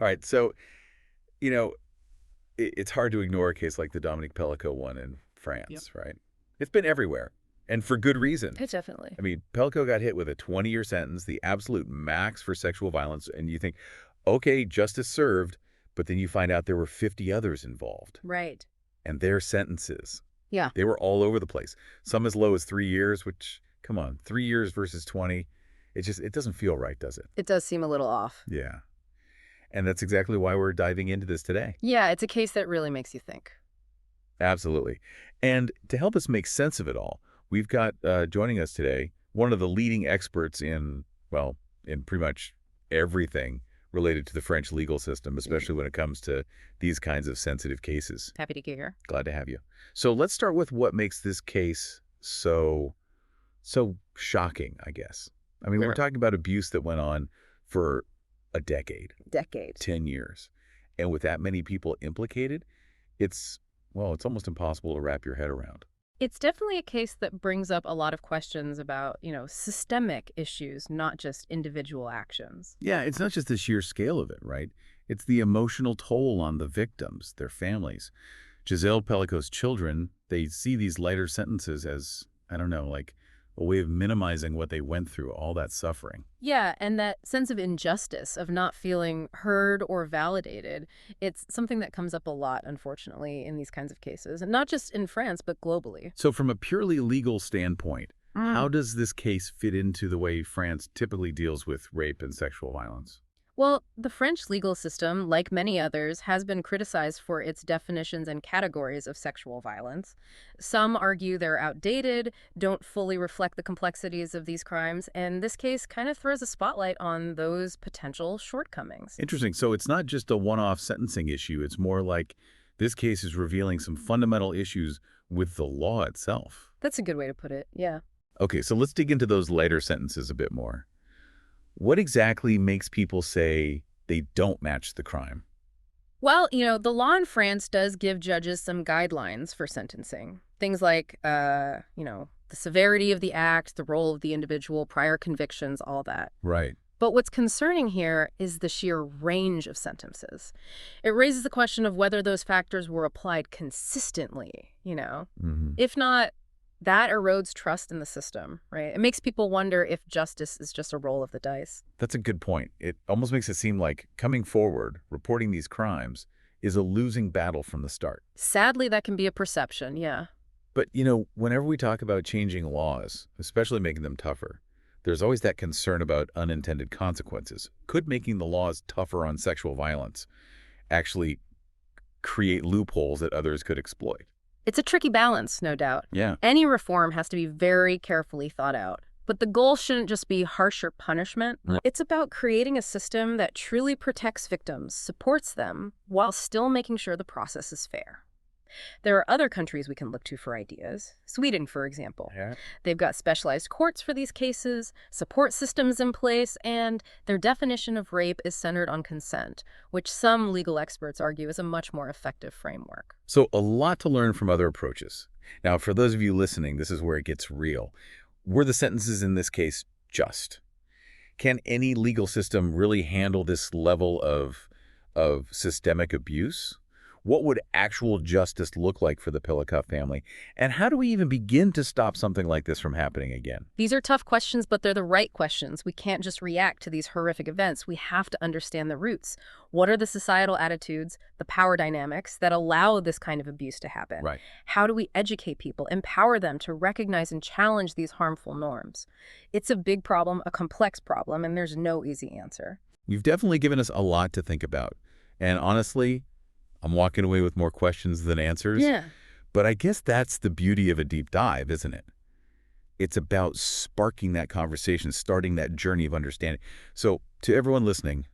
All right. So, you know, it's hard to ignore a case like the Dominique Pelicot one in Yep. France, right? It's been everywhere, and for good reason. It definitely. I mean, Pelicot got hit with a 20-year sentence, the absolute max for sexual violence, and you think, okay, justice served, but then you find out there were 50 others involved, Right. and their sentences, Yeah. they were all over the place. Some as low as 3 years, which, come on, 3 years versus 20, it doesn't feel right, does it? It does seem a little off. Yeah. And that's exactly why we're diving into this today. Yeah, it's a case that really makes you think. Absolutely. And to help us make sense of it all, we've got joining us today one of the leading experts in, well, in pretty much everything related to the French legal system, especially when it comes to these kinds of sensitive cases. Happy to get here. Glad to have you. So let's start with what makes this case so shocking, I guess. I mean, we're Sure. talking about abuse that went on for a decade, Decades. 10 years. And with that many people implicated, it's, well, it's almost impossible to wrap your head around. It's definitely a case that brings up a lot of questions about, systemic issues, not just individual actions. Yeah, it's not just the sheer scale of it, right? It's the emotional toll on the victims, their families. Gisèle Pelicot's children, they see these lighter sentences as, I don't know, like a way of minimizing what they went through, all that suffering. Yeah, and that sense of injustice, of not feeling heard or validated, it's something that comes up a lot, unfortunately, in these kinds of cases. And not just in France, but globally. So from a purely legal standpoint, how does this case fit into the way France typically deals with rape and sexual violence? Well, the French legal system, like many others, has been criticized for its definitions and categories of sexual violence. Some argue they're outdated, don't fully reflect the complexities of these crimes, and this case kind of throws a spotlight on those potential shortcomings. Interesting. So it's not just a one-off sentencing issue. It's more like this case is revealing some fundamental issues with the law itself. That's a good way to put it, yeah. Okay, so let's dig into those lighter sentences a bit more. What exactly makes people say they don't match the crime? Well, the law in France does give judges some guidelines for sentencing. Things like, the severity of the act, the role of the individual, prior convictions, all that. Right. But what's concerning here is the sheer range of sentences. It raises the question of whether those factors were applied consistently. If not, that erodes trust in the system, right? It makes people wonder if justice is just a roll of the dice. That's a good point. It almost makes it seem like coming forward, reporting these crimes, is a losing battle from the start. Sadly, that can be a perception, yeah. But, whenever we talk about changing laws, especially making them tougher, there's always that concern about unintended consequences. Could making the laws tougher on sexual violence actually create loopholes that others could exploit? It's a tricky balance, no doubt. Yeah. Any reform has to be very carefully thought out. But the goal shouldn't just be harsher punishment. Right. It's about creating a system that truly protects victims, supports them, while still making sure the process is fair. There are other countries we can look to for ideas. Sweden, for example. Yeah. They've got specialized courts for these cases, support systems in place, and their definition of rape is centered on consent, which some legal experts argue is a much more effective framework. So a lot to learn from other approaches. Now, for those of you listening, this is where it gets real. Were the sentences in this case just? Can any legal system really handle this level of systemic abuse? What would actual justice look like for the Pelicot family? And how do we even begin to stop something like this from happening again? These are tough questions, but they're the right questions. We can't just react to these horrific events. We have to understand the roots. What are the societal attitudes, the power dynamics that allow this kind of abuse to happen? Right. How do we educate people, empower them to recognize and challenge these harmful norms? It's a big problem, a complex problem, and there's no easy answer. You've definitely given us a lot to think about. And honestly, I'm walking away with more questions than answers. Yeah. But I guess that's the beauty of a deep dive, isn't it? It's about sparking that conversation, starting that journey of understanding. So to everyone listening,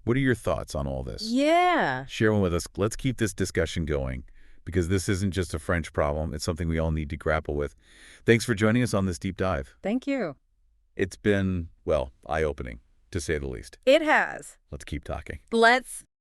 what are your thoughts on all this? Yeah. Share one with us. Let's keep this discussion going because this isn't just a French problem. It's something we all need to grapple with. Thanks for joining us on this deep dive. Thank you. It's been, well, eye-opening, to say the least. It has. Let's keep talking. Let's